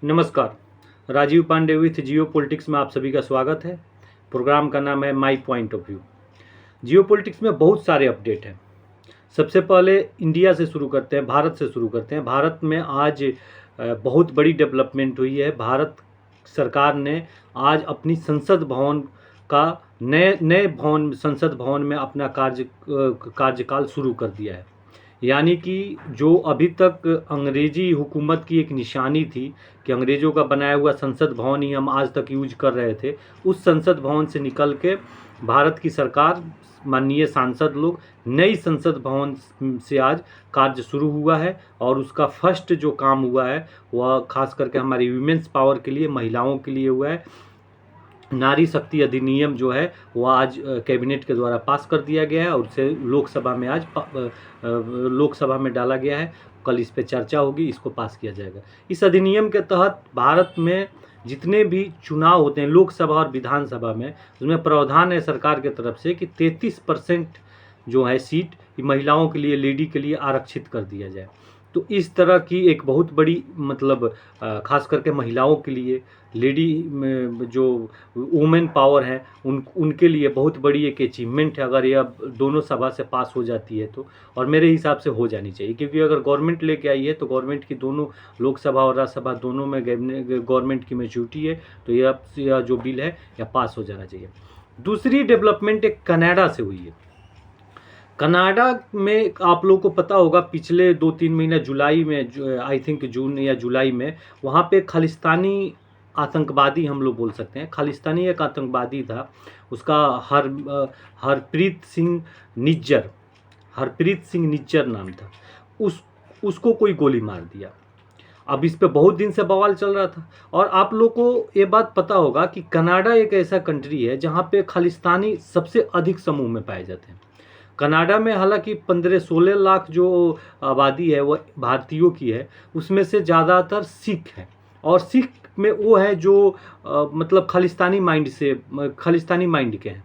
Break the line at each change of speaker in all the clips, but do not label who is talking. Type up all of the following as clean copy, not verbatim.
नमस्कार। Rajeev Pandey with geo politics में आप सभी का स्वागत है। प्रोग्राम का नाम है my point of view. Jio politics में बहुत सारे अपडेट हैं। सबसे पहले इंडिया से शुरू करते हैं, भारत से शुरू करते हैं। भारत में आज बहुत बड़ी डेवलपमेंट हुई है। भारत सरकार ने आज अपनी संसद भवन का नए नए भवन संसद भवन में अपना कार्यकाल शुरू कर दिया है। यानी कि जो अभी तक अंग्रेजी हुकूमत की एक निशानी थी कि अंग्रेज़ों का बनाया हुआ संसद भवन ही हम आज तक यूज कर रहे थे, उस संसद भवन से निकल के भारत की सरकार, माननीय सांसद लोग नई संसद भवन से आज कार्य शुरू हुआ है। और उसका फर्स्ट जो काम हुआ है वह खास करके हमारी वीमेंस पावर के लिए, महिलाओं के लिए हुआ है। नारी शक्ति अधिनियम जो है वह आज कैबिनेट के द्वारा पास कर दिया गया है और उसे लोकसभा में आज लोकसभा में डाला गया है। कल इस पे चर्चा होगी, इसको पास किया जाएगा। इस अधिनियम के तहत भारत में जितने भी चुनाव होते हैं लोकसभा और विधानसभा में, उसमें प्रावधान है सरकार की तरफ से कि 33% जो है सीट महिलाओं के लिए, लेडी के लिए आरक्षित कर दिया जाए। तो इस तरह की एक बहुत बड़ी मतलब खास करके महिलाओं के लिए, लेडी में जो वुमेन पावर है उनके लिए बहुत बड़ी एक अचीवमेंट है अगर यह दोनों सभा से पास हो जाती है तो। और मेरे हिसाब से हो जानी चाहिए, क्योंकि अगर गवर्नमेंट लेके आई है तो गवर्नमेंट की दोनों लोकसभा और राज्यसभा दोनों में गवर्नमेंट की मेजॉरिटी है, तो यह जो बिल है यह पास हो जाना चाहिए। दूसरी डेवलपमेंट एक कनाडा से हुई है। कनाडा में आप लोगों को पता होगा पिछले 2-3 महीने जुलाई में, आई थिंक जून या जुलाई में, वहाँ पे खालिस्तानी आतंकवादी हम लोग बोल सकते हैं, खालिस्तानी एक आतंकवादी था। उसका हरप्रीत सिंह निज्जर नाम था। उसको कोई गोली मार दिया। अब इस पे बहुत दिन से बवाल चल रहा था। और आप लोग को ये बात पता होगा कि कनाडा एक ऐसा कंट्री है जहाँ पे खालिस्तानी सबसे अधिक समूह में पाए जाते हैं। कनाडा में हालांकि 15-16 लाख जो आबादी है वह भारतीयों की है, उसमें से ज़्यादातर सिख हैं। और सिख में वो है जो मतलब खालिस्तानी माइंड के हैं।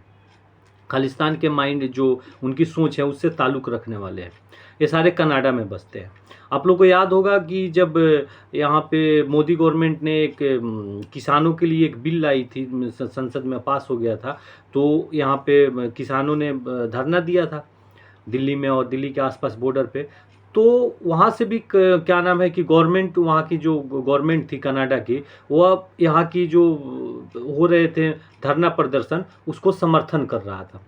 खालिस्तान के माइंड जो उनकी सोच है उससे ताल्लुक़ रखने वाले हैं। ये सारे कनाडा में बसते हैं। आप लोग को याद होगा कि जब यहाँ पे मोदी गवर्नमेंट ने एक किसानों के लिए एक बिल लाई थी, संसद में पास हो गया था, तो यहाँ पे किसानों ने धरना दिया था दिल्ली में और दिल्ली के आसपास बॉर्डर पे। तो वहाँ से भी क्या नाम है कि गवर्नमेंट, वहाँ की जो गवर्नमेंट थी कनाडा की, वह यहाँ की जो हो रहे थे धरना प्रदर्शन उसको समर्थन कर रहा था।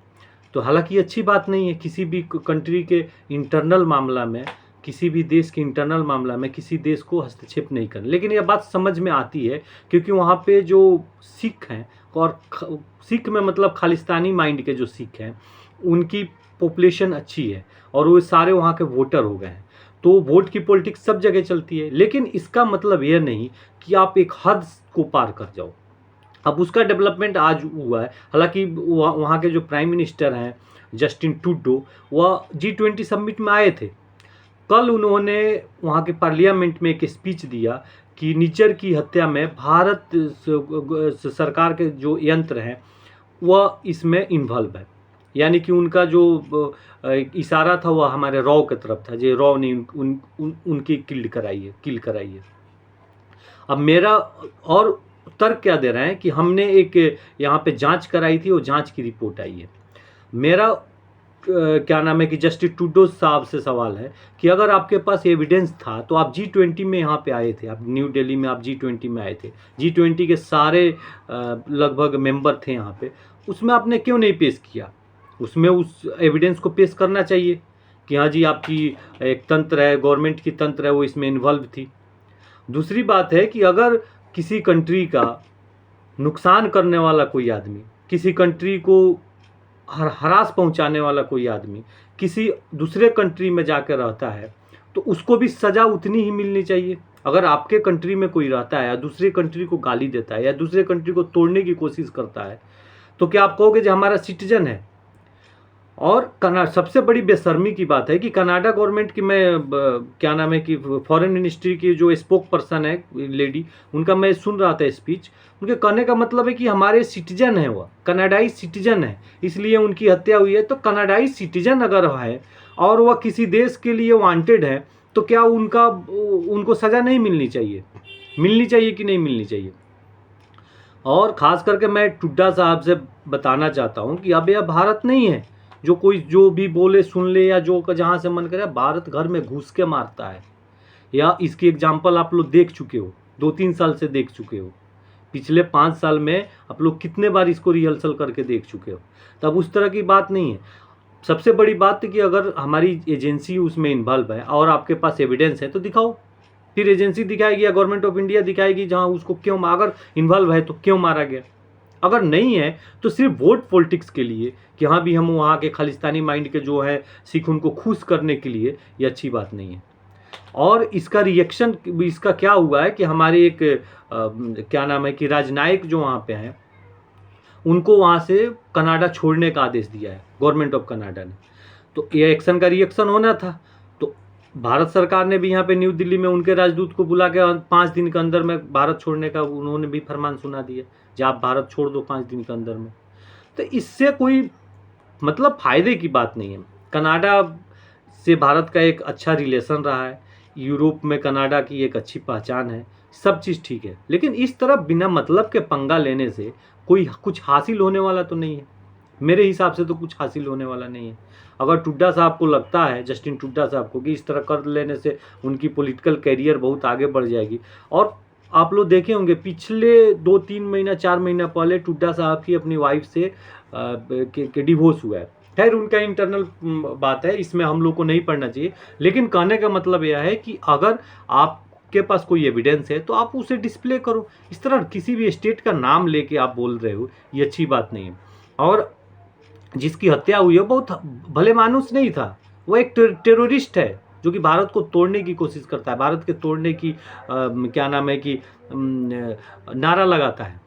तो हालांकि अच्छी बात नहीं है किसी भी कंट्री के इंटरनल मामला में, किसी भी देश के इंटरनल मामला में किसी देश को हस्तक्षेप नहीं करना, लेकिन यह बात समझ में आती है क्योंकि वहाँ पे जो सिख हैं, और सिख में मतलब खालिस्तानी माइंड के जो सिख हैं उनकी पॉपुलेशन अच्छी है और वो सारे वहाँ के वोटर हो गए हैं। तो वोट की पॉलिटिक्स सब जगह चलती है, लेकिन इसका मतलब यह नहीं कि आप एक हद को पार कर जाओ। अब उसका डेवलपमेंट आज हुआ है। हालांकि वहाँ के जो प्राइम मिनिस्टर हैं जस्टिन ट्रूडो, वह G20 समिट में आए थे। कल उन्होंने वहाँ के पार्लियामेंट में एक स्पीच दिया कि निज्जर की हत्या में भारत सरकार के जो यंत्र हैं वह इसमें इन्वॉल्व है। यानी कि उनका जो इशारा था वह हमारे रॉ की तरफ था, जो रॉ ने उनकी किल कराई है। अब मेरा और तर्क क्या दे रहे हैं कि हमने एक यहाँ पे जांच कराई थी और जांच की रिपोर्ट आई है। मेरा क्या नाम है कि जस्टिस ट्रूडो साहब से सवाल है कि अगर आपके पास एविडेंस था तो आप G20 में यहाँ पे आए थे, आप न्यू दिल्ली में आप G20 में आए थे, G20 के सारे लगभग मेंबर थे यहाँ पे, उसमें आपने क्यों नहीं पेश किया? उसमें उस एविडेंस को पेश करना चाहिए कि हाँ जी आपकी एक तंत्र है, गवर्नमेंट की तंत्र है, वो इसमें इन्वॉल्व थी। दूसरी बात है कि अगर किसी कंट्री का नुकसान करने वाला कोई आदमी, किसी कंट्री को हरास पहुंचाने वाला कोई आदमी किसी दूसरे कंट्री में जाकर रहता है तो उसको भी सज़ा उतनी ही मिलनी चाहिए। अगर आपके कंट्री में कोई रहता है या दूसरे कंट्री को गाली देता है या दूसरे कंट्री को तोड़ने की कोशिश करता है तो क्या आप कहोगे जो हमारा सिटीजन है? और सबसे बड़ी बेशर्मी की बात है कि कनाडा गवर्नमेंट की, मैं क्या नाम है कि फॉरेन मिनिस्ट्री की जो स्पोक पर्सन है लेडी, उनका मैं सुन रहा था स्पीच। उनके कहने का मतलब है कि हमारे सिटीजन है, वह कनाडाई सिटीजन है, इसलिए उनकी हत्या हुई है। तो कनाडाई सिटीजन अगर है और वह किसी देश के लिए वांटेड है तो क्या उनको सज़ा नहीं मिलनी चाहिए? मिलनी चाहिए कि नहीं मिलनी चाहिए। और ख़ास करके मैं टुड्डा साहब से बताना चाहता हूँ कि अब यह भारत नहीं है जो कोई जो भी बोले सुन ले या जो जहाँ से मन करे। भारत घर में घुस के मारता है, या इसकी एग्जाम्पल आप लोग देख चुके हो, 2-3 साल से देख चुके हो। पिछले 5 साल में आप लोग कितने बार इसको रिहर्सल करके देख चुके हो। तब उस तरह की बात नहीं है। सबसे बड़ी बात है कि अगर हमारी एजेंसी उसमें इन्वॉल्व है और आपके पास एविडेंस है तो दिखाओ, फिर एजेंसी दिखाएगी या गवर्नमेंट ऑफ इंडिया दिखाएगी जहां उसको क्यों, अगर इन्वॉल्व है तो क्यों मारा गया। अगर नहीं है तो सिर्फ वोट पॉलिटिक्स के लिए कि हाँ भी हम वहाँ के खालिस्तानी माइंड के जो है सिख उनको खुश करने के लिए, ये अच्छी बात नहीं है। और इसका रिएक्शन इसका क्या हुआ है कि हमारे एक क्या नाम है कि राजनायक जो वहाँ पे हैं उनको वहाँ से कनाडा छोड़ने का आदेश दिया है गवर्नमेंट ऑफ कनाडा ने। तो ये एक्शन का रिएक्शन होना था। तो भारत सरकार ने भी यहाँ पे न्यू दिल्ली में उनके राजदूत को बुला के 5 दिन के अंदर में भारत छोड़ने का उन्होंने भी फरमान सुना दिया कि आप भारत छोड़ दो 5 दिन के अंदर में। तो इससे कोई मतलब फ़ायदे की बात नहीं है। कनाडा से भारत का एक अच्छा रिलेशन रहा है, यूरोप में कनाडा की एक अच्छी पहचान है, सब चीज़ ठीक है। लेकिन इस तरह बिना मतलब के पंगा लेने से कोई कुछ हासिल होने वाला तो नहीं है। मेरे हिसाब से तो कुछ हासिल होने वाला नहीं है। अगर टुड्डा साहब को लगता है, जस्टिन टुड्डा साहब को, कि इस तरह कर लेने से उनकी पॉलिटिकल कैरियर बहुत आगे बढ़ जाएगी। और आप लोग देखे होंगे पिछले 2-3 महीना 4 महीना पहले टुड्डा साहब की अपनी वाइफ से के डिवोर्स हुआ है। खैर उनका इंटरनल बात है, इसमें हम लोग को नहीं पढ़ना चाहिए। लेकिन कहने का मतलब यह है कि अगर आपके पास कोई एविडेंस है तो आप उसे डिस्प्ले करो। इस तरह किसी भी स्टेट का नाम लेके आप बोल रहे हो, ये अच्छी बात नहीं है। और जिसकी हत्या हुई है बहुत भले मानुस नहीं था, वो एक टेररिस्ट है जो कि भारत को तोड़ने की कोशिश करता है, भारत के तोड़ने की क्या नाम है कि नारा लगाता है।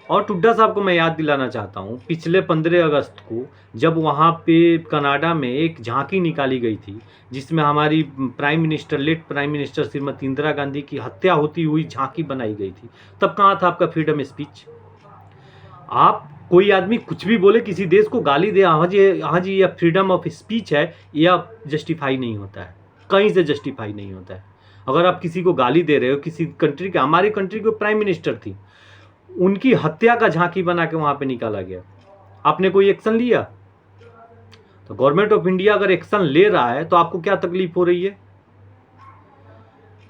और टुड्डा साहब को मैं याद दिलाना चाहता हूँ, पिछले 15 अगस्त को जब वहाँ पे कनाडा में एक झांकी निकाली गई थी जिसमें हमारी late prime minister Shrimati Indira Gandhi की हत्या होती हुई झांकी बनाई गई थी, तब कहाँ था आपका फ्रीडम स्पीच? आप कोई आदमी कुछ भी बोले, किसी देश को गाली दे, हाँ जी यह फ्रीडम ऑफ स्पीच है, यह जस्टिफाई नहीं होता है, कहीं से जस्टिफाई नहीं होता है। अगर आप किसी को गाली दे रहे हो, किसी कंट्री के, हमारी कंट्री की प्राइम मिनिस्टर थी, उनकी हत्या का झांकी बना के वहां पे निकाला गया, आपने कोई एक्शन लिया? तो गवर्नमेंट ऑफ इंडिया अगर एक्शन ले रहा है तो आपको क्या तकलीफ हो रही है?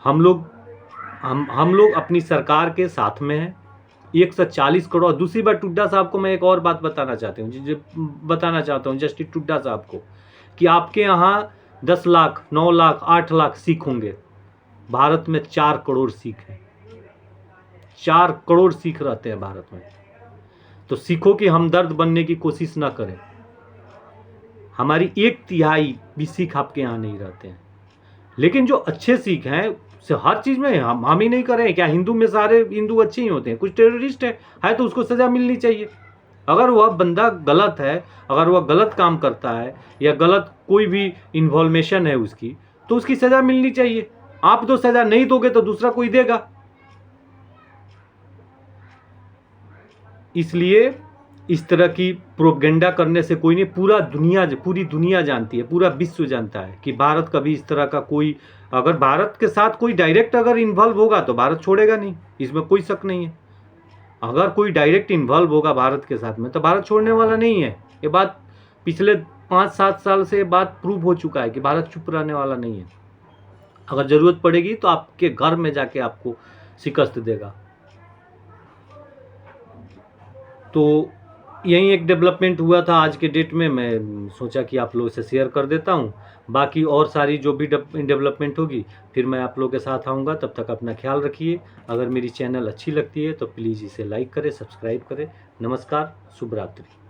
हम लोग अपनी सरकार के साथ में हैं। 140 करोड़। दूसरी बात, टुड्डा साहब को मैं एक और बात बताना चाहता हूँ जस्टिस टुड्डा साहब को, कि आपके यहाँ 10 लाख 9 लाख 8 लाख सिख होंगे, भारत में 4 करोड़ सिख हैं। 4 करोड़ सिख रहते हैं भारत में। तो सिखों की हमदर्द बनने की कोशिश ना करें। हमारी 1/3 भी सिख आपके यहाँ नहीं रहते हैं। लेकिन जो अच्छे सिख हैं से हर चीज़ में हम ही नहीं करें क्या? हिंदू में सारे हिंदू अच्छे ही होते हैं? कुछ टेररिस्ट है तो उसको सज़ा मिलनी चाहिए। अगर वह बंदा गलत है, अगर वह गलत काम करता है या गलत कोई भी इन्वॉल्वेशन है उसकी, तो उसकी सज़ा मिलनी चाहिए। आप तो सज़ा नहीं दोगे तो दूसरा कोई देगा। इसलिए इस तरह की प्रोपेगेंडा करने से कोई नहीं, पूरी दुनिया जानती है, पूरा विश्व जानता है कि भारत कभी इस तरह का कोई, अगर भारत के साथ कोई डायरेक्ट अगर इन्वॉल्व होगा तो भारत छोड़ेगा नहीं, इसमें कोई शक नहीं है। अगर कोई डायरेक्ट इन्वॉल्व होगा भारत के साथ में तो भारत छोड़ने वाला नहीं है। ये बात पिछले 5-7 साल से बात प्रूव हो चुका है कि भारत चुप रहने वाला नहीं है। अगर ज़रूरत पड़ेगी तो आपके घर में जाके आपको शिकस्त देगा। तो यही एक डेवलपमेंट हुआ था आज के डेट में, मैं सोचा कि आप लोगों से शेयर कर देता हूँ। बाकी और सारी जो भी डेवलपमेंट होगी फिर मैं आप लोगों के साथ आऊँगा। तब तक अपना ख्याल रखिए। अगर मेरी चैनल अच्छी लगती है तो प्लीज़ इसे लाइक करें, सब्सक्राइब करें। नमस्कार, शुभ रात्रि।